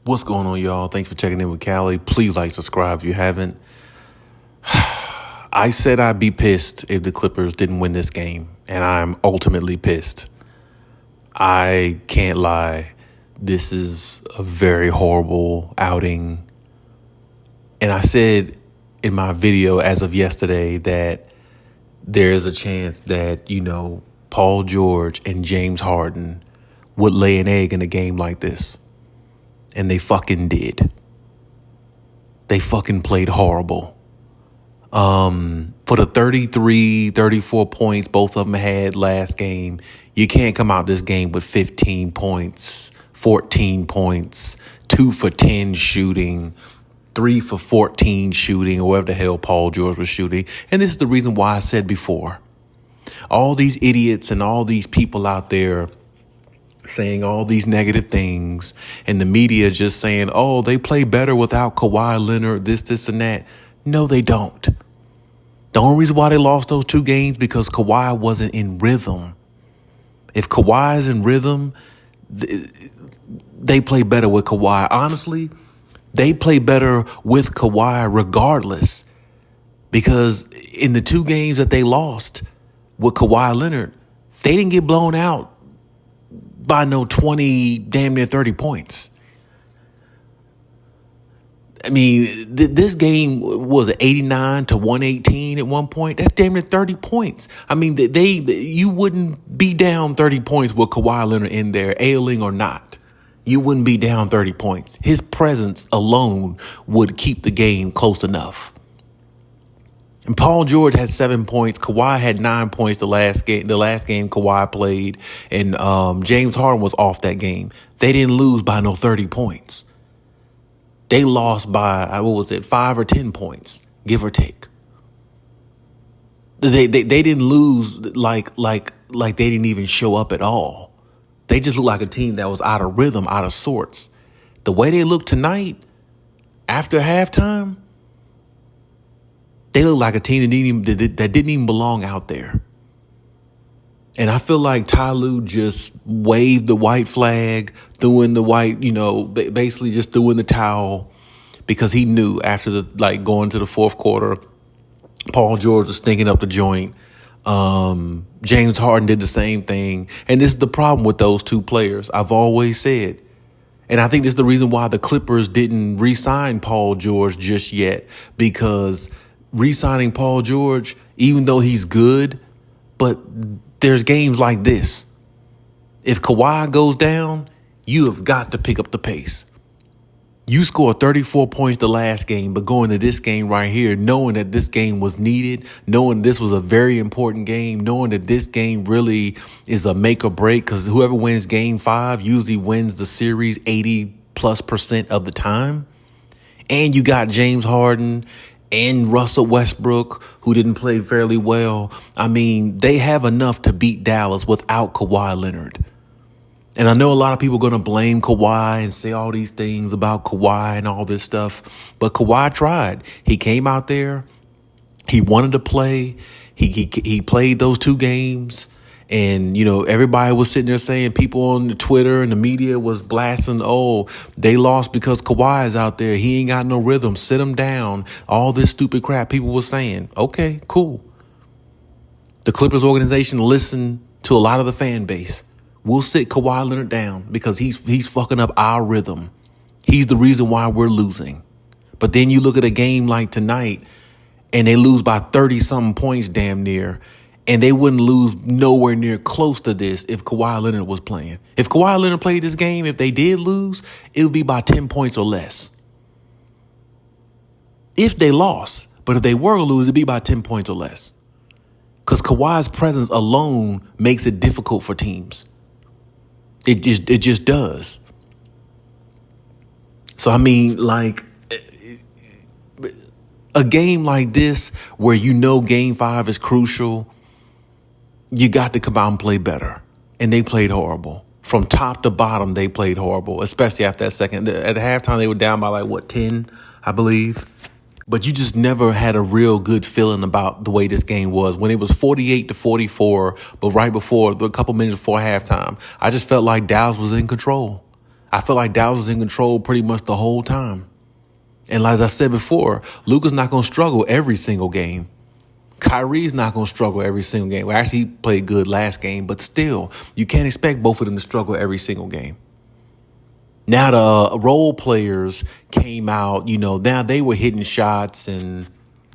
What's going on, y'all? Thanks for checking in with Callie. Please like, subscribe if you haven't. I said I'd be pissed if the Clippers didn't win this game, and I'm ultimately pissed. I can't lie. This is a very horrible outing. And I said in my video as of yesterday that there is a chance that, Paul George and James Harden would lay an egg in a game like this. And they fucking did. They fucking played horrible. For the 33, 34 points both of them had last game, you can't come out this game with 15 points, 14 points, 2 for 10 shooting, 3 for 14 shooting, or whatever the hell Paul George was shooting. And this is the reason why I said before. All these idiots and all these people out there saying all these negative things, and the media just saying, oh, they play better without Kawhi Leonard, this, and that. No, they don't. The only reason why they lost those 2 games because Kawhi wasn't in rhythm. If Kawhi is in rhythm, they play better with Kawhi. Honestly, they play better with Kawhi regardless, because in the 2 games that they lost with Kawhi Leonard, they didn't get blown out by no 20, damn near 30 points. I mean, this game was 89 to 118 at one point. That's damn near 30 points. I mean, you wouldn't be down 30 points with Kawhi Leonard in there, ailing or not. You wouldn't be down 30 points. His presence alone would keep the game close enough. And Paul George had 7 points. Kawhi had 9 points the last game Kawhi played. And James Harden was off that game. They didn't lose by no 30 points. They lost by, 5 or 10 points, give or take. They didn't lose like they didn't even show up at all. They just looked like a team that was out of rhythm, out of sorts. The way they look tonight, after halftime, they look like a team that didn't even belong out there. And I feel like Ty Lue just waved the white flag, threw in the white, basically just threw in the towel, because he knew after going to the fourth quarter, Paul George was stinking up the joint. James Harden did the same thing. And this is the problem with those 2 players. I've always said, and I think this is the reason why the Clippers didn't re-sign Paul George just yet, because re-signing Paul George, even though he's good, but there's games like this. If Kawhi goes down, you have got to pick up the pace. You scored 34 points the last game, but going to this game right here, knowing that this game was needed, knowing this was a very important game, knowing that this game really is a make or break, because whoever wins game 5 usually wins the series 80+% of the time. And you got James Harden and Russell Westbrook, who didn't play fairly well. I mean, they have enough to beat Dallas without Kawhi Leonard. And I know a lot of people are going to blame Kawhi and say all these things about Kawhi and all this stuff. But Kawhi tried. He came out there. He wanted to play. He played those 2 games. And, everybody was sitting there saying, people on the Twitter and the media was blasting, oh, they lost because Kawhi is out there. He ain't got no rhythm. Sit him down. All this stupid crap people were saying. Okay, cool. The Clippers organization listened to a lot of the fan base. We'll sit Kawhi Leonard down because he's fucking up our rhythm. He's the reason why we're losing. But then you look at a game like tonight and they lose by 30-something points damn near. And they wouldn't lose nowhere near close to this if Kawhi Leonard was playing. If Kawhi Leonard played this game, if they did lose, it would be by 10 points or less. If they lost. But if they were to lose, it'd be by 10 points or less. Because Kawhi's presence alone makes it difficult for teams. It just does. So, I mean, a game like this where game 5 is crucial, you got to come out and play better. And they played horrible. From top to bottom, they played horrible, especially after that second. At halftime, they were down by 10, I believe. But you just never had a real good feeling about the way this game was. When it was 48-44, but right before, a couple minutes before halftime, I just felt like Dallas was in control. I feel like Dallas is in control pretty much the whole time. And as I said before, Luka's not going to struggle every single game. Kyrie's not going to struggle every single game. Well, actually, he played good last game, but still, you can't expect both of them to struggle every single game. Now the role players came out, now they were hitting shots and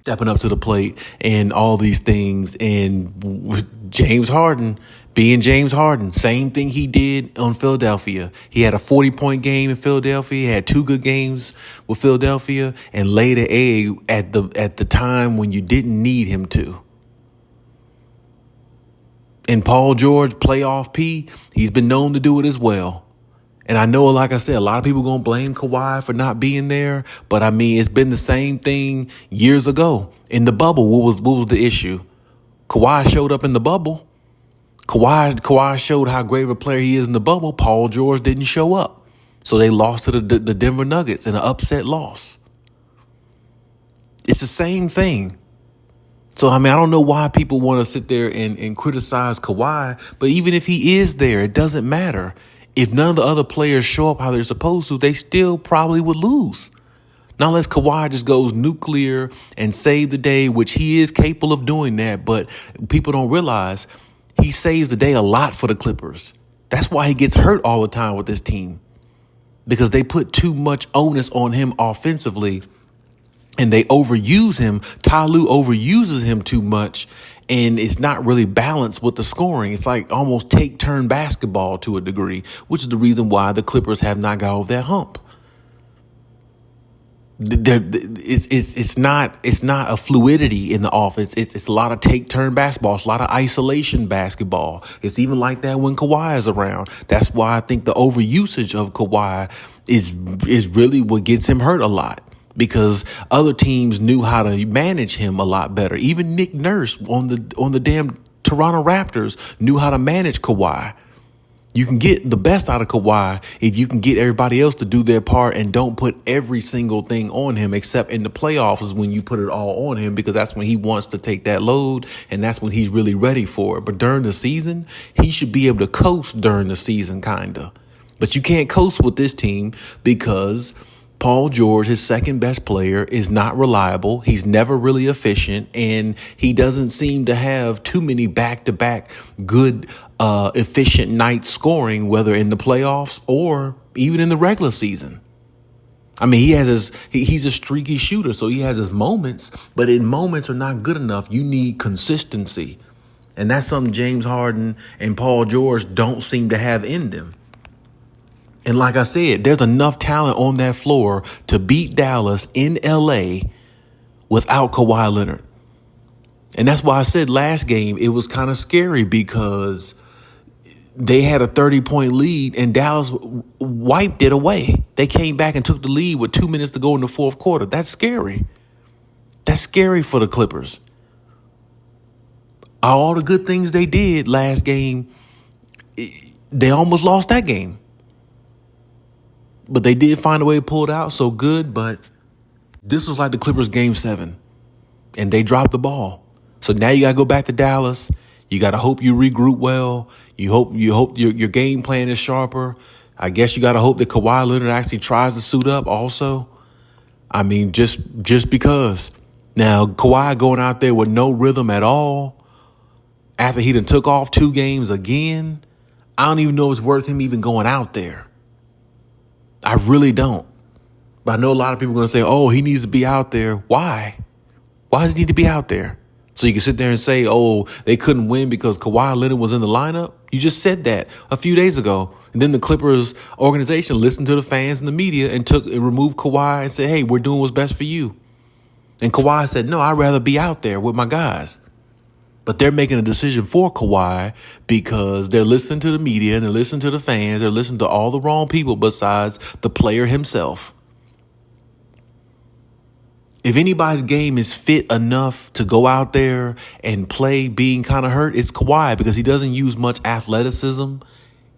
stepping up to the plate and all these things. And James Harden, being James Harden, same thing he did on Philadelphia. He had a 40-point game in Philadelphia. He had 2 good games with Philadelphia and laid an egg at the time when you didn't need him to. And Paul George, playoff P, he's been known to do it as well. And I know, like I said, a lot of people going to blame Kawhi for not being there. But, I mean, it's been the same thing years ago. In the bubble, what was the issue? Kawhi showed up in the bubble. Kawhi showed how great of a player he is in the bubble. Paul George didn't show up. So they lost to the Denver Nuggets in an upset loss. It's the same thing. So, I mean, I don't know why people want to sit there and criticize Kawhi. But even if he is there, it doesn't matter. If none of the other players show up how they're supposed to, they still probably would lose. Not unless Kawhi just goes nuclear and save the day, which he is capable of doing that. But people don't realize he saves the day a lot for the Clippers. That's why he gets hurt all the time with this team. Because they put too much onus on him offensively and they overuse him. Ty Lue overuses him too much. And it's not really balanced with the scoring. It's like almost take-turn basketball to a degree, which is the reason why the Clippers have not got over that hump. It's not a fluidity in the offense. It's a lot of take-turn basketball. It's a lot of isolation basketball. It's even like that when Kawhi is around. That's why I think the overusage of Kawhi is really what gets him hurt a lot. Because other teams knew how to manage him a lot better. Even Nick Nurse on the damn Toronto Raptors knew how to manage Kawhi. You can get the best out of Kawhi if you can get everybody else to do their part and don't put every single thing on him, except in the playoffs is when you put it all on him, because that's when he wants to take that load and that's when he's really ready for it. But during the season, he should be able to coast during the season, kind of. But you can't coast with this team because Paul George, his second best player, is not reliable. He's never really efficient, and he doesn't seem to have too many back-to-back good, efficient nights scoring, whether in the playoffs or even in the regular season. I mean, he's a streaky shooter, so he has his moments, but in moments are not good enough. You need consistency, and that's something James Harden and Paul George don't seem to have in them. And like I said, there's enough talent on that floor to beat Dallas in L.A. without Kawhi Leonard. And that's why I said last game it was kind of scary because they had a 30-point lead and Dallas wiped it away. They came back and took the lead with 2 minutes to go in the fourth quarter. That's scary. That's scary for the Clippers. All the good things they did last game, they almost lost that game. But they did find a way to pull it out, so good. But this was like the Clippers game 7, and they dropped the ball. So now you got to go back to Dallas. You got to hope you regroup well. You hope your game plan is sharper. I guess you got to hope that Kawhi Leonard actually tries to suit up also. I mean, just because. Now, Kawhi going out there with no rhythm at all after he done took off 2 games again, I don't even know if it's worth him even going out there. I really don't. But I know a lot of people are going to say, oh, he needs to be out there. Why? Why does he need to be out there? So you can sit there and say, oh, they couldn't win because Kawhi Leonard was in the lineup? You just said that a few days ago. And then the Clippers organization listened to the fans and the media and removed Kawhi and said, hey, we're doing what's best for you. And Kawhi said, no, I'd rather be out there with my guys. But they're making a decision for Kawhi because they're listening to the media and they're listening to the fans. They're listening to all the wrong people besides the player himself. If anybody's game is fit enough to go out there and play being kind of hurt, it's Kawhi because he doesn't use much athleticism.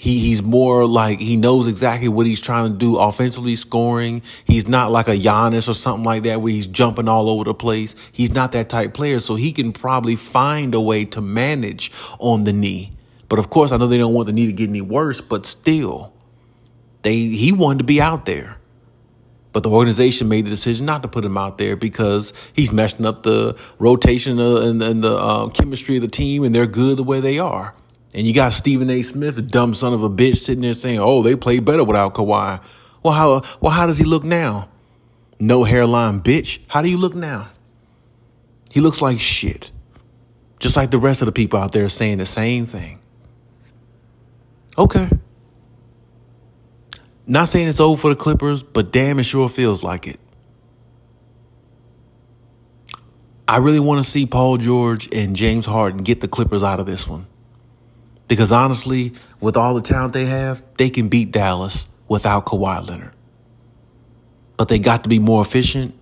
He's more like he knows exactly what he's trying to do offensively, scoring. He's not like a Giannis or something like that where he's jumping all over the place. He's not that type player, so he can probably find a way to manage on the knee. But of course, I know they don't want the knee to get any worse, but still, He wanted to be out there. But the organization made the decision not to put him out there because he's messing up the rotation and the chemistry of the team, and they're good the way they are. And you got Stephen A. Smith, a dumb son of a bitch, sitting there saying, "Oh, they play better without Kawhi." Well, how does he look now? No hairline bitch. How do you look now? He looks like shit. Just like the rest of the people out there saying the same thing. Okay. Not saying it's over for the Clippers, but damn, it sure feels like it. I really want to see Paul George and James Harden get the Clippers out of this one. Because honestly, with all the talent they have, they can beat Dallas without Kawhi Leonard. But they got to be more efficient,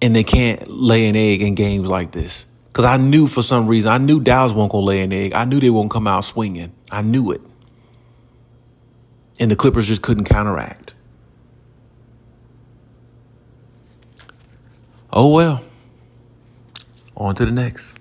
and they can't lay an egg in games like this. Because I knew for some reason, I knew Dallas wasn't going to lay an egg. I knew they won't come out swinging. I knew it. And the Clippers just couldn't counteract. Oh, well. On to the next.